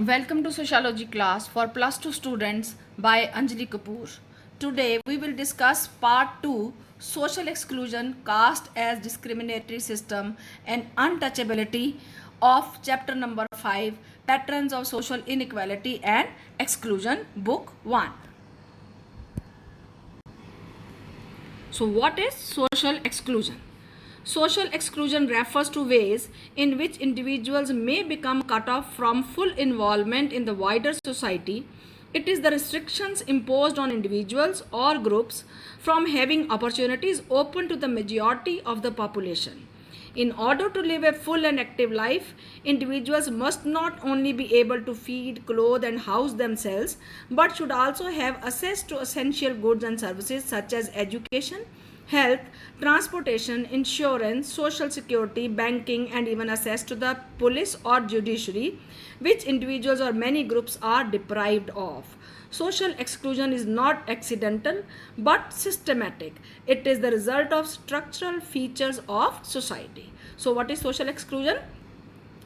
Welcome to Sociology class for plus 2 students by Anjali Kapoor. Today we will discuss part 2, social exclusion, caste as discriminatory system and untouchability of chapter number 5, patterns of social inequality and exclusion, book 1. So what is social exclusion? Social exclusion refers to ways in which individuals may become cut off from full involvement in the wider society. It is the restrictions imposed on individuals or groups from having opportunities open to the majority of the population. In order to live a full and active life, individuals must not only be able to feed, clothe, and house themselves, but should also have access to essential goods and services such as education, health, transportation, insurance, social security, banking, and even access to the police or judiciary, which individuals or many groups are deprived of. Social exclusion is not accidental but systematic. It is the result of structural features of society. So what is social exclusion?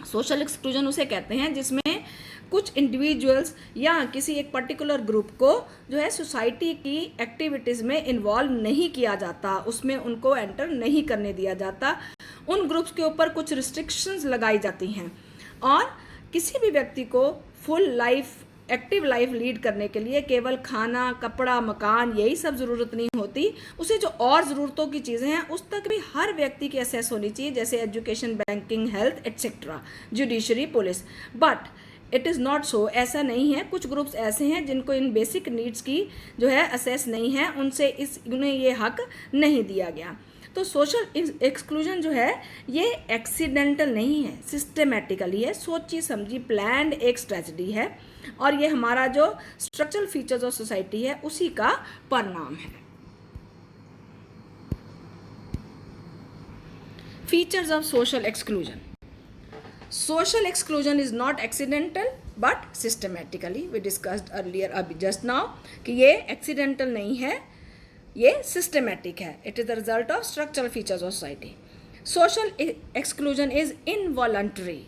Social exclusion उसे कहते हैं जिसमें कुछ individuals या किसी एक particular group को जो है सोसाइटी की एक्टिविटीज़ में इन्वॉल्व नहीं किया जाता, उसमें उनको एंटर नहीं करने दिया जाता, उन ग्रुप्स के ऊपर कुछ रिस्ट्रिक्शंस लगाई जाती हैं और किसी भी व्यक्ति को full life active life lead करने के लिए केवल खाना, कपड़ा, मकान यही सब ज़रूरत नहीं होती, उसे जो और ज़रूरतों की चीज़ें हैं उस तक भी हर व्यक्ति की एक्सेस होनी चाहिए, जैसे education, banking, health etcetera, judiciary, police. But it is not so, ऐसा नहीं है. कुछ ग्रुप्स ऐसे हैं जिनको इन बेसिक नीड्स की जो है एक्सेस नहीं है, उन्हें ये हक नहीं दिया गया. तो सोशल एक्सक्लूजन जो है ये एक्सीडेंटल नहीं है, सिस्टमेटिकली है, सोची समझी प्लान्ड एक स्ट्रेटजी है और ये हमारा जो स्ट्रक्चरल फीचर्स ऑफ सोसाइटी है उसी का परिणाम है. Features of social exclusion. Social exclusion is not accidental but systematically, we discussed earlier अभी जस्ट नाउ कि ये एक्सीडेंटल नहीं है, ये सिस्टमेटिक है. It is the result of structural features of society. Social exclusion is involuntary.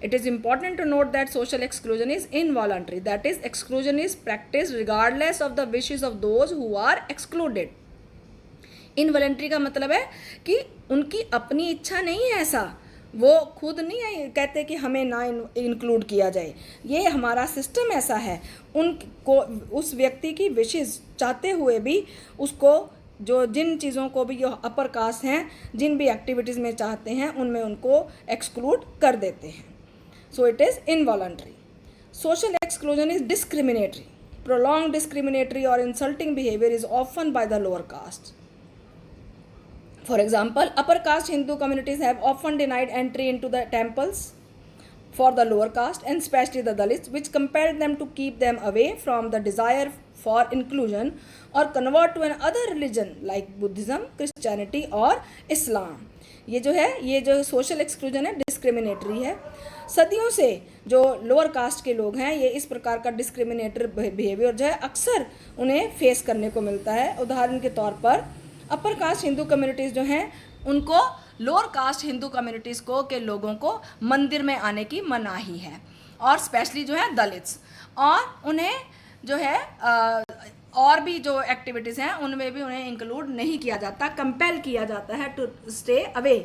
It is important to note that social exclusion is involuntary. That is, exclusion is practiced regardless of the wishes of those who are excluded. Involuntary का मतलब है कि उनकी अपनी इच्छा नहीं है, ऐसा वो खुद नहीं है कहते कि हमें ना इंक्लूड किया जाए, ये हमारा सिस्टम ऐसा है. उनको उस व्यक्ति की विशेष चाहते हुए भी उसको जो जिन चीज़ों को भी जो अपर कास्ट हैं जिन भी एक्टिविटीज़ में चाहते हैं उनमें उनको एक्सक्लूड कर देते हैं. So it is involuntary. Social exclusion is discriminatory. Prolonged discriminatory or insulting behavior is often by the lower caste. For example, upper caste Hindu communities have often denied entry into the temples for the lower caste and especially the Dalits, which compelled them to keep them away from the desire for inclusion or convert to another religion like Buddhism, Christianity or Islam. ये जो social exclusion है discriminatory है. सदियों से जो lower caste के लोग हैं ये इस प्रकार का डिस्क्रिमिनेटरी बिहेवियर जो है अक्सर उन्हें फेस करने को मिलता है. उदाहरण के तौर पर अपर कास्ट हिंदू कम्युनिटीज़ जो हैं उनको लोअर कास्ट हिंदू कम्युनिटीज़ को के लोगों को मंदिर में आने की मनाही है और स्पेशली जो है दलित्स, और उन्हें जो है और भी जो एक्टिविटीज़ हैं उनमें भी उन्हें इंक्लूड नहीं किया जाता, कंपेल किया जाता है टू स्टे अवे.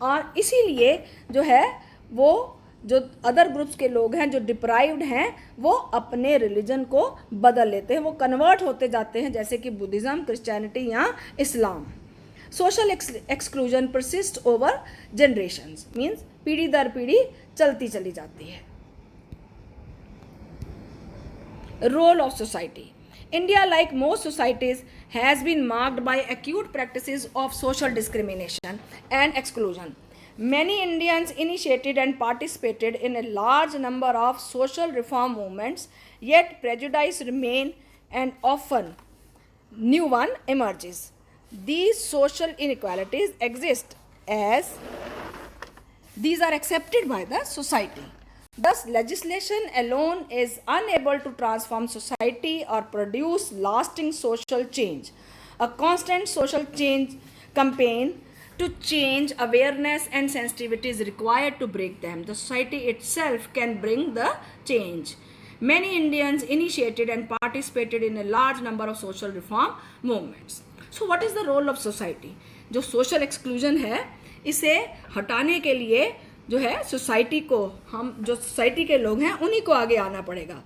और इसीलिए जो है वो जो अदर ग्रुप्स के लोग हैं जो डिप्राइव्ड हैं वो अपने रिलीजन को बदल लेते हैं, वो कन्वर्ट होते जाते हैं जैसे कि बुद्धिज़्म, क्रिश्चियनिटी या Islam. Social exclusion persist over generations, means पीढ़ी दर पीढ़ी चलती चली जाती है. Role of society. India, like most societies, has been marked by acute practices of social discrimination and exclusion. Many Indians initiated and participated in a large number of social reform movements, yet prejudice remains and often new one emerges. These social inequalities exist as these are accepted by the society. Thus, legislation alone is unable to transform society or produce lasting social change. A constant social change campaign To change, awareness and sensitivity is required to break them. The society itself can bring the change. Many Indians initiated and participated in a large number of social reform movements. So what is the role of society? जो social exclusion है, इसे हटाने के लिए जो है society को, हम जो सोसाइटी के लोग हैं उन्हीं को आगे आना पड़ेगा.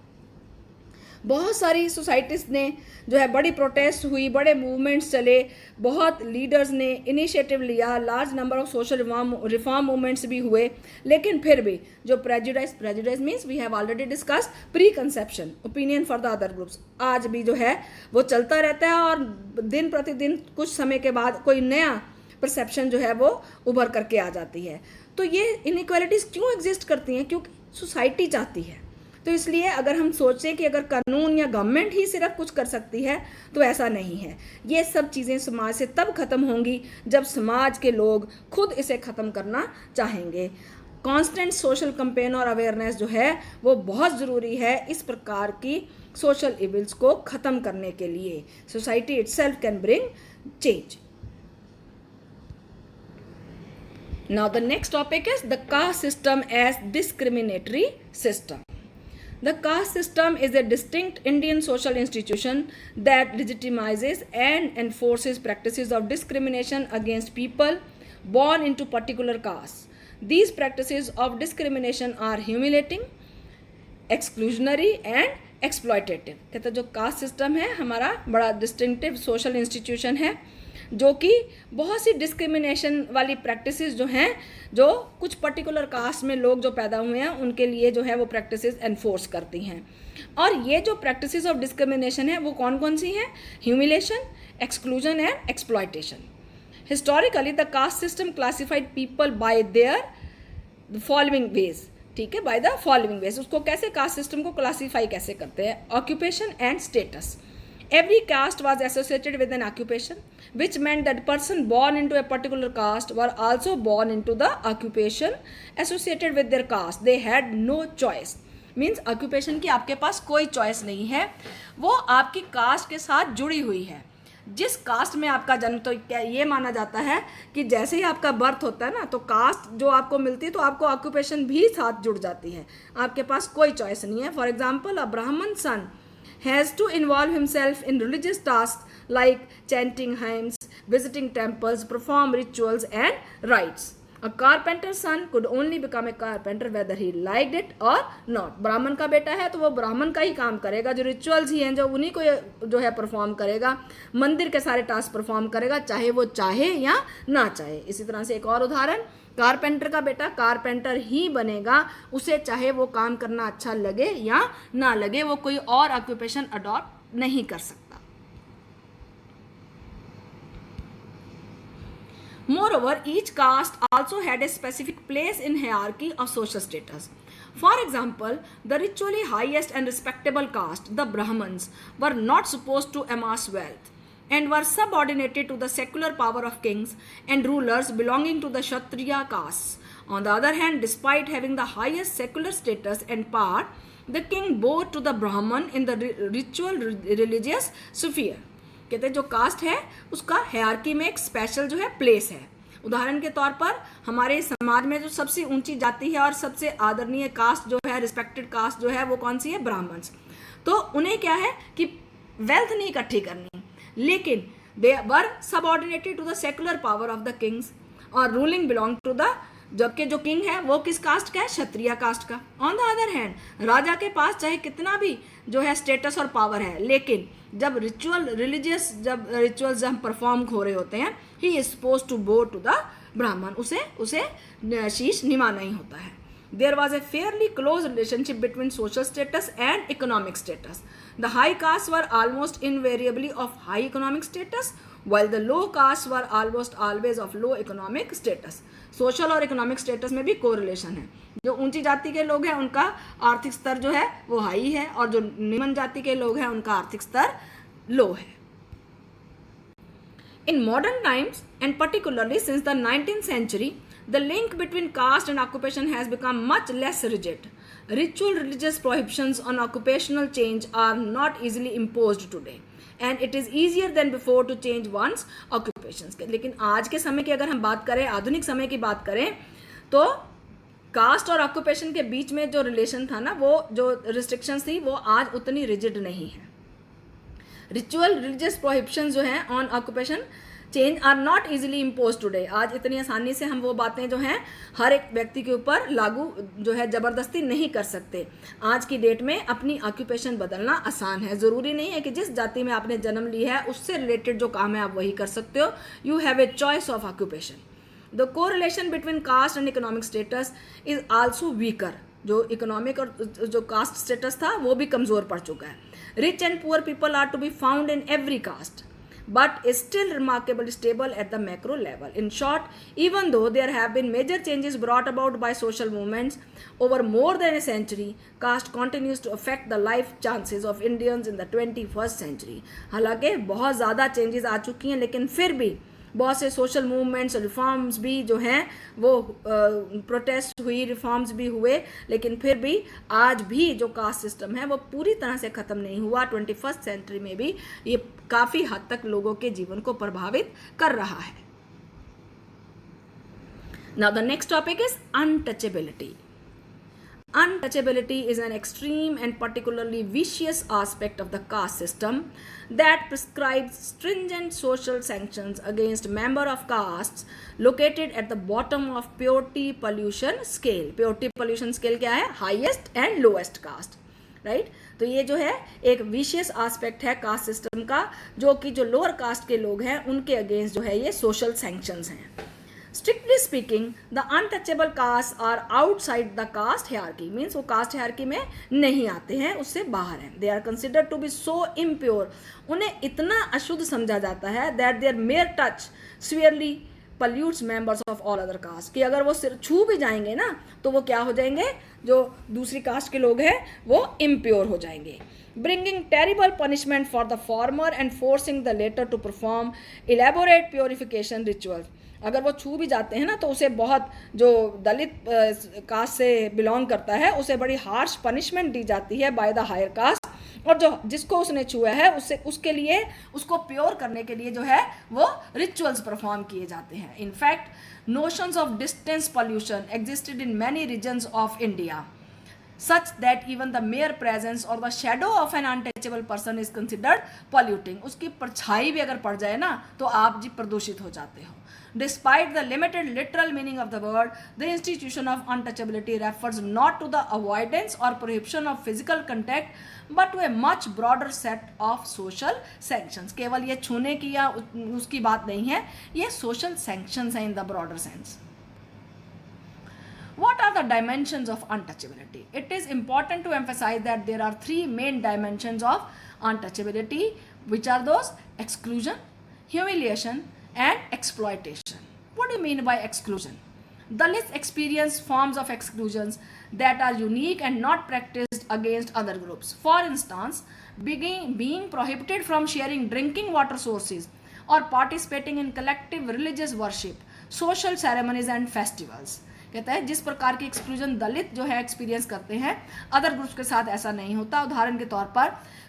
बहुत सारी सोसाइटीज़ ने जो है बड़ी प्रोटेस्ट हुई, बड़े मूवमेंट्स चले, बहुत लीडर्स ने इनिशिएटिव लिया, large number of social reform movements भी हुए, लेकिन फिर भी जो prejudice means we have already discuss preconception opinion for the other groups, आज भी जो है वो चलता रहता है और दिन प्रतिदिन कुछ समय के बाद कोई नया परसेप्शन जो है वो उभर करके आ जाती है. तो ये इनइक्वालिटीज़ क्यों एग्जिस्ट करती हैं? क्योंकि सोसाइटी चाहती है. तो इसलिए अगर हम सोचें कि अगर कानून या गवर्नमेंट ही सिर्फ कुछ कर सकती है तो ऐसा नहीं है. ये सब चीज़ें समाज से तब ख़त्म होंगी जब समाज के लोग खुद इसे ख़त्म करना चाहेंगे. कांस्टेंट सोशल कैंपेन और अवेयरनेस जो है वो बहुत ज़रूरी है इस प्रकार की सोशल इविल्स को ख़त्म करने के लिए. Society itself can bring change. Now the next topic is the caste system as discriminatory system. The caste system is a distinct Indian social institution that legitimizes and enforces practices of discrimination against people born into particular castes. These practices of discrimination are humiliating, exclusionary and exploitative. कहते जो caste system है हमारा बड़ा distinctive social institution है जो कि बहुत सी discrimination वाली प्रैक्टिसेस जो हैं, जो कुछ पर्टिकुलर कास्ट में लोग जो पैदा हुए हैं उनके लिए जो है वो प्रैक्टिसेस एनफोर्स करती हैं. और ये जो प्रैक्टिसेस ऑफ डिस्क्रिमिनेशन है वो कौन कौन सी हैं? Humiliation, exclusion and exploitation. Historically the caste system classified people bye there following veg. ठीक है, बाय द फॉलोइंग वेज. उसको कैसे कास्ट सिस्टम को क्लासीफाई कैसे करते हैं? Occupation and status. Every caste was associated with an occupation, which meant that person born into a particular caste were also born into the occupation associated with their caste. They had no choice. Means occupation की आपके पास कोई choice नहीं है, वो आपकी cast के साथ जुड़ी हुई है. जिस कास्ट में आपका जन्म, तो क्या ये माना जाता है कि जैसे ही आपका बर्थ होता है ना तो कास्ट जो आपको मिलती है तो आपको ऑक्यूपेशन भी साथ जुड़ जाती है. आपके पास कोई चॉइस नहीं है. फॉर एग्जाम्पल, अ ब्राह्मण सन has to involve himself in religious tasks like chanting hymns, visiting temples, perform rituals and rites. A carpenter's son could only become a carpenter whether he liked it or not. ब्राह्मण का बेटा है तो वो ब्राह्मण का ही काम करेगा, जो रिचुअल्स ही हैं जो उन्हीं को जो है परफॉर्म करेगा, मंदिर के सारे टास्क परफॉर्म करेगा, चाहे वो चाहे या ना चाहे. इसी तरह से एक और उदाहरण, कारपेंटर का बेटा कारपेंटर ही बनेगा, उसे चाहे वो काम करना अच्छा लगे या ना लगे, वो कोई और ऑक्यूपेशन अडॉप्ट नहीं कर सकता. Moreover, each caste also had a specific place in hierarchy of social status. For example, the ritually highest and respectable caste, the Brahmins, were not supposed to amass wealth and were subordinated to the secular power of kings and rulers belonging to the Kshatriya castes. On the other hand, despite having the highest secular status and power, the king bowed to the Brahman in the ritual religious sphere. कहते हैं जो cast है उसका hierarchy में एक special जो है place है. उदाहरण के तौर पर हमारे समाज में जो सबसे ऊंची जाति है और सबसे आदरणीय कास्ट जो है, रिस्पेक्टेड कास्ट जो है, वो कौन सी है? ब्राह्मण्स. तो उन्हें क्या है कि वेल्थ नहीं इकट्ठी करनी, लेकिन they were subordinated to the secular power of the kings और रूलिंग बिलोंग टू द, जबकि जो किंग है वो किस कास्ट का है? क्षत्रिय कास्ट का. ऑन द अदर हैंड, राजा के पास चाहे कितना भी जो है स्टेटस और पावर है, लेकिन जब रिचुअल्स जब परफॉर्म हो रहे होते हैं, ही इज सपोज टू बो टू द ब्राह्मण, उसे शीश निमाना ही होता है. There was a fairly close relationship between social status and economic status. The high castes were almost invariably of high economic status, while the low castes were almost always of low economic status. Social और economic status में भी correlation है. जो ऊंची जाति के लोग हैं उनका आर्थिक स्तर जो है वो हाई है, और जो निम्न जाति के लोग हैं उनका आर्थिक स्तर लो है. In modern times, and particularly since the 19th century, the link between caste and occupation has become much less rigid. Ritual religious prohibitions on occupational change are not easily imposed today. And it is easier than before to change one's occupations. लेकिन आज के समय की अगर हम बात करें, आधुनिक समय की बात करें, तो कास्ट और ऑक्यूपेशन के बीच में जो रिलेशन था ना, वो जो रिस्ट्रिक्शंस थी वो आज उतनी रिजिड नहीं है। रिचुअल रिलीजियस प्रोहिबिशन जो हैं on occupation change are not easily impose today. आज इतनी आसानी से हम वो बातें जो हैं हर एक व्यक्ति के ऊपर लागू जो है ज़बरदस्ती नहीं कर सकते। आज की डेट में अपनी ऑक्यूपेशन बदलना आसान है। ज़रूरी नहीं है कि जिस जाति में आपने जन्म लिया है उससे रिलेटेड जो काम है आप वही कर सकते हो। You have a choice of occupation. The correlation between caste and economic status is also weaker. जो इकोनॉमिक और जो कास्ट स्टेटस था वो भी कमज़ोर पड़ चुका है। Rich and poor people are to be found in every caste but is still remarkably stable at the macro level. In short, even though there have been major changes brought about by social movements over more than a century, caste continues to affect the life chances of Indians in the 21st century. हालांकि बहुत ज़्यादा changes आ चुकी हैं, लेकिन फिर भी बहुत से सोशल मूवमेंट्स और रिफॉर्म्स भी जो हैं वो प्रोटेस्ट हुई, रिफॉर्म्स भी हुए, लेकिन फिर भी आज भी जो कास्ट सिस्टम है वो पूरी तरह से ख़त्म नहीं हुआ। 21st सेंचुरी में भी ये काफ़ी हद तक लोगों के जीवन को प्रभावित कर रहा है। Now the next topic is untouchability. Untouchability is an extreme and particularly vicious aspect of the caste system that prescribes stringent social sanctions against member of castes located at the bottom of purity pollution scale. Purity pollution scale क्या है? Highest and lowest caste. Right तो ये जो है एक vicious aspect है caste system का, जो कि जो लोअर कास्ट के लोग हैं उनके अगेंस्ट जो है ये सोशल सैंक्शंस हैं। Strictly speaking, the untouchable castes are outside the caste hierarchy. Means वो caste hierarchy में नहीं आते हैं, उससे बाहर हैं। They are considered to be so impure. उन्हें इतना अशुद्ध समझा जाता है that their mere touch severely pollutes members of all other castes. कि अगर वो सिर छू भी जाएंगे ना तो वो क्या हो जाएंगे, जो दूसरी कास्ट के लोग हैं वो impure हो जाएंगे। Bringing terrible punishment for the former and forcing the latter to perform elaborate purification rituals. अगर वो छू भी जाते हैं ना तो उसे बहुत, जो दलित कास्ट से बिलोंग करता है उसे बड़ी हार्श पनिशमेंट दी जाती है बाय द हायर कास्ट, और जो जिसको उसने छुआ है उसके लिए उसको प्योर करने के लिए जो है वो रिचुअल्स परफॉर्म किए जाते हैं। In fact notions of distance pollution existed in many reasons of India such that even the mere presence or the shadow of an untouchable person is considered polluting. उसकी परछाई भी अगर पड़ जाए ना तो आप जी प्रदूषित हो जाते हो। Despite the limited literal meaning of the word, the institution of untouchability refers not to the avoidance or prohibition of physical contact, but to a much broader set of social sanctions. केवल ये छूने की या उसकी बात नहीं है, ये social sanctions हैं in the broader sense. What are the dimensions of untouchability? It is important to emphasize that there are three main dimensions of untouchability, which are those: exclusion, humiliation, and exploitation. What do you mean by exclusion? Dalits experience forms of exclusions that are unique and not practiced against other groups. For instance, being prohibited from sharing drinking water sources or participating in collective religious worship, social ceremonies and festivals. कहता है जिस प्रकार की exclusion दलित जो है experience करते हैं, other groups के साथ ऐसा नहीं होता। उदाहरण के तौर पर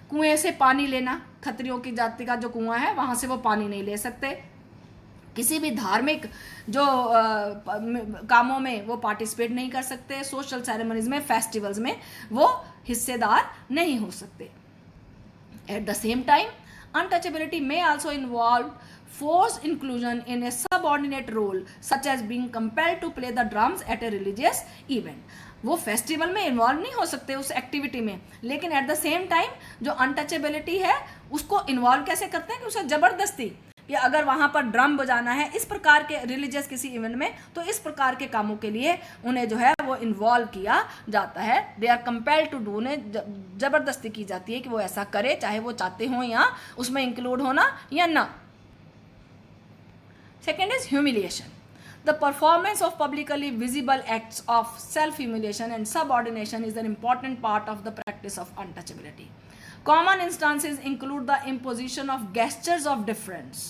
कुएं से पानी लेना, खत्रियों की जाति का जो कुआं है वहाँ से वो पानी नहीं ले सकते। किसी भी धार्मिक जो कामों में वो पार्टिसिपेट नहीं कर सकते। सोशल सेरेमनीज में, फेस्टिवल्स में वो हिस्सेदार नहीं हो सकते। At the same time untouchability may also involve forced inclusion in a subordinate role, such as being compelled to play the drums at a religious event. वो फेस्टिवल में इन्वॉल्व नहीं हो सकते उस एक्टिविटी में, लेकिन एट द सेम टाइम जो untouchability है उसको इन्वॉल्व कैसे करते हैं कि उसे ज़बरदस्ती, कि अगर वहाँ पर ड्रम बजाना है इस प्रकार के रिलीजियस किसी इवेंट में, तो इस प्रकार के कामों के लिए उन्हें जो है वो इन्वॉल्व किया जाता है। They are compelled to do, उन्हें ज़बरदस्ती की जाती है कि वो ऐसा करे, चाहे वो चाहते हों या उसमें इंक्लूड होना या ना। Second is humiliation. The performance of publicly visible acts of self-humiliation and subordination is an important part of the practice of untouchability. Common instances include the imposition of gestures of difference,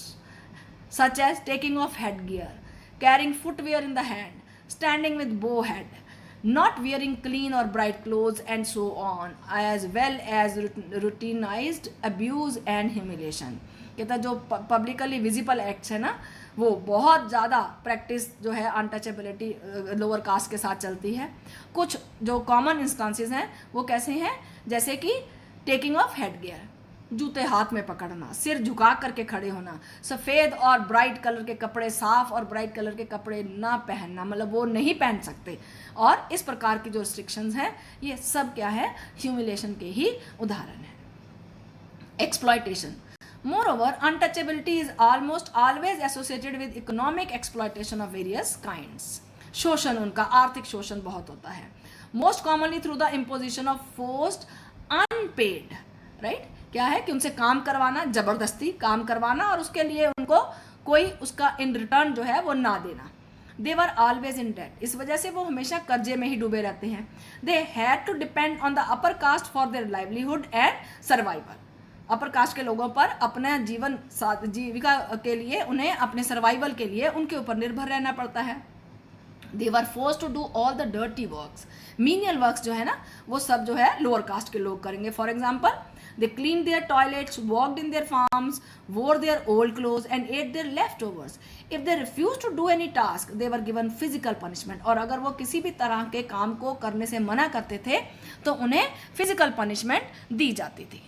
such as taking off headgear, carrying footwear in the hand, standing with bow head, not wearing clean or bright clothes and so on, as well as routinized abuse and humiliation. कहता जो publicly visible acts है ना, वो बहुत ज़्यादा practice जो है untouchability lower caste के साथ चलती है. कुछ जो कॉमन इंस्टांसेस हैं वो कैसे हैं, जैसे कि टेकिंग ऑफ हेड गियर, जूते हाथ में पकड़ना, सिर झुका करके खड़े होना, सफ़ेद और ब्राइट कलर के कपड़े, साफ और ब्राइट कलर के कपड़े ना पहनना, मतलब वो नहीं पहन सकते. और इस प्रकार की जो रिस्ट्रिक्शंस हैं ये सब क्या है, ह्यूमिलेशन के ही उदाहरण है. Exploitation. Moreover, untouchability is almost always associated with economic exploitation of various kinds. शोषण, उनका आर्थिक शोषण बहुत होता है. Most commonly through the imposition of forced unpaid, right? क्या है कि उनसे काम करवाना, जबरदस्ती काम करवाना और उसके लिए उनको कोई उसका इन रिटर्न जो है वो ना देना. They were always in debt. इस वजह से वो हमेशा कर्जे में ही डूबे रहते हैं. They had to depend on the upper caste for their livelihood and survival. Upper caste के लोगों पर अपना जीविका के लिए, उन्हें अपने सर्वाइवल के लिए उनके ऊपर निर्भर रहना पड़ता है. They were forced to do all the dirty works. Menial works जो है ना वो सब जो है लोअर कास्ट के लोग करेंगे. For example, they clean their toilets, worked in their farms, wore their old clothes and ate their leftovers. If they refuse to do any task they were given physical punishment. और अगर वो किसी भी तरह के काम को करने से मना करते थे तो उन्हें फिजिकल पनिशमेंट दी जाती थी.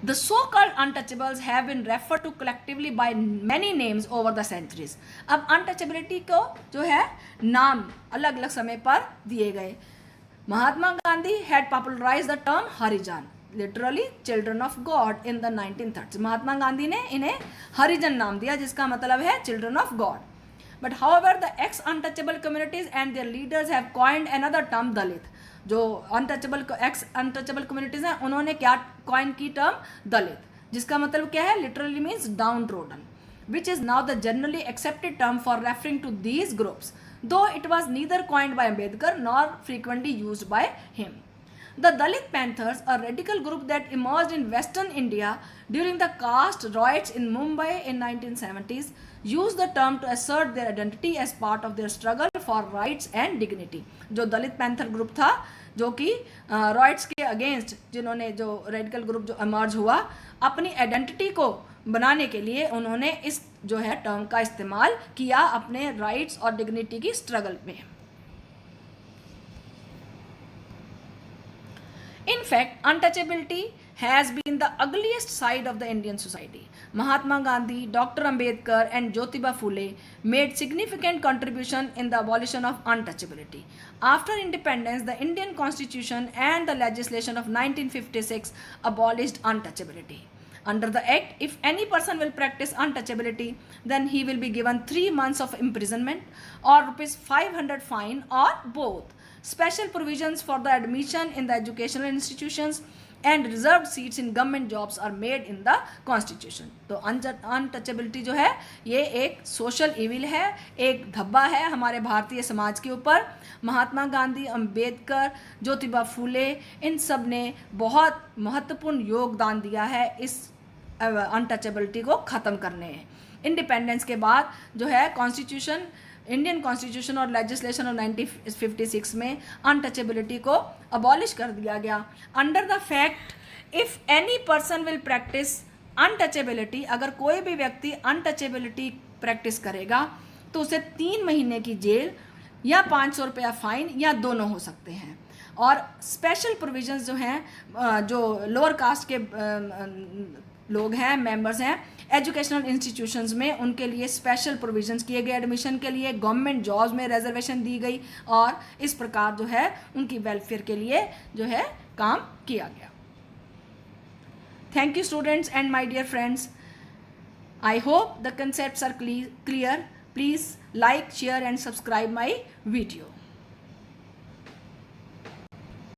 The so-called untouchables have been referred to collectively by many names over the centuries. अब untouchability को जो है नाम अलग अलग समय पर दिए गए. Mahatma Gandhi had popularized the term Harijan, literally children of God, in the 1930s. Mahatma Gandhi ने इन्हें हरिजन नाम दिया जिसका मतलब है children of God. But however, the ex-untouchable communities and their leaders have coined another term, Dalit. जो एक्स अनटचेबल कम्युनिटीज़ हैं उन्होंने क्या कॉइन की टर्म दलित, जिसका मतलब क्या है, literally means downtrodden, which is now the generally accepted term for referring to these groups, though it was neither coined by Ambedkar nor frequently used by him. The Dalit Panthers, a radical group that emerged in Western India during the caste riots in Mumbai in 1970s, used the term to assert their identity as part of their struggle for rights and dignity. जो दलित panther group था जो कि riots के against, जिन्होंने जो radical group जो emerge हुआ, अपनी आइडेंटिटी को बनाने के लिए उन्होंने इस जो है टर्म का इस्तेमाल किया अपने राइट्स और डिग्निटी की स्ट्रगल में. In fact, untouchability has been the ugliest side of the Indian society. Mahatma Gandhi, Dr. Ambedkar and Jyotiba Phule made significant contribution in the abolition of untouchability. After independence, the Indian Constitution and the legislation of 1956 abolished untouchability. Under the Act, if any person will practice untouchability, then he will be given 3 months of imprisonment or ₹500 fine or both. Special provisions for the admission in the educational institutions and reserved seats in government jobs are made in the constitution. तो untouchability जो है ये एक social evil है, एक धब्बा है हमारे भारतीय समाज के ऊपर. महात्मा गांधी, अंबेडकर, ज्योतिबा फूले, इन सब ने बहुत महत्वपूर्ण योगदान दिया है इस अनटचेबिलिटी को ख़त्म करने. इंडिपेंडेंस के बाद जो है कॉन्स्टिट्यूशन, इंडियन कॉन्स्टिट्यूशन और लेजिस्लेशन ऑफ 1956 में अनटचेबिलिटी को अबॉलिश कर दिया गया. Under the fact, if any person will practice untouchability, अगर कोई भी व्यक्ति अनटचेबिलिटी प्रैक्टिस करेगा तो उसे 3 महीने की जेल या 500 रुपया फाइन या दोनों हो सकते हैं. और स्पेशल प्रोविजंस जो हैं, जो लोअर कास्ट के लोग हैं, मेंबर्स हैं एजुकेशनल इंस्टीट्यूशंस में, उनके लिए स्पेशल प्रोविजंस किए गए. एडमिशन के लिए गवर्नमेंट जॉब्स में रिजर्वेशन दी गई और इस प्रकार जो है उनकी वेलफेयर के लिए जो है काम किया गया. Thank you students and my dear friends. I hope the concepts are clear. Please like, share and subscribe my video.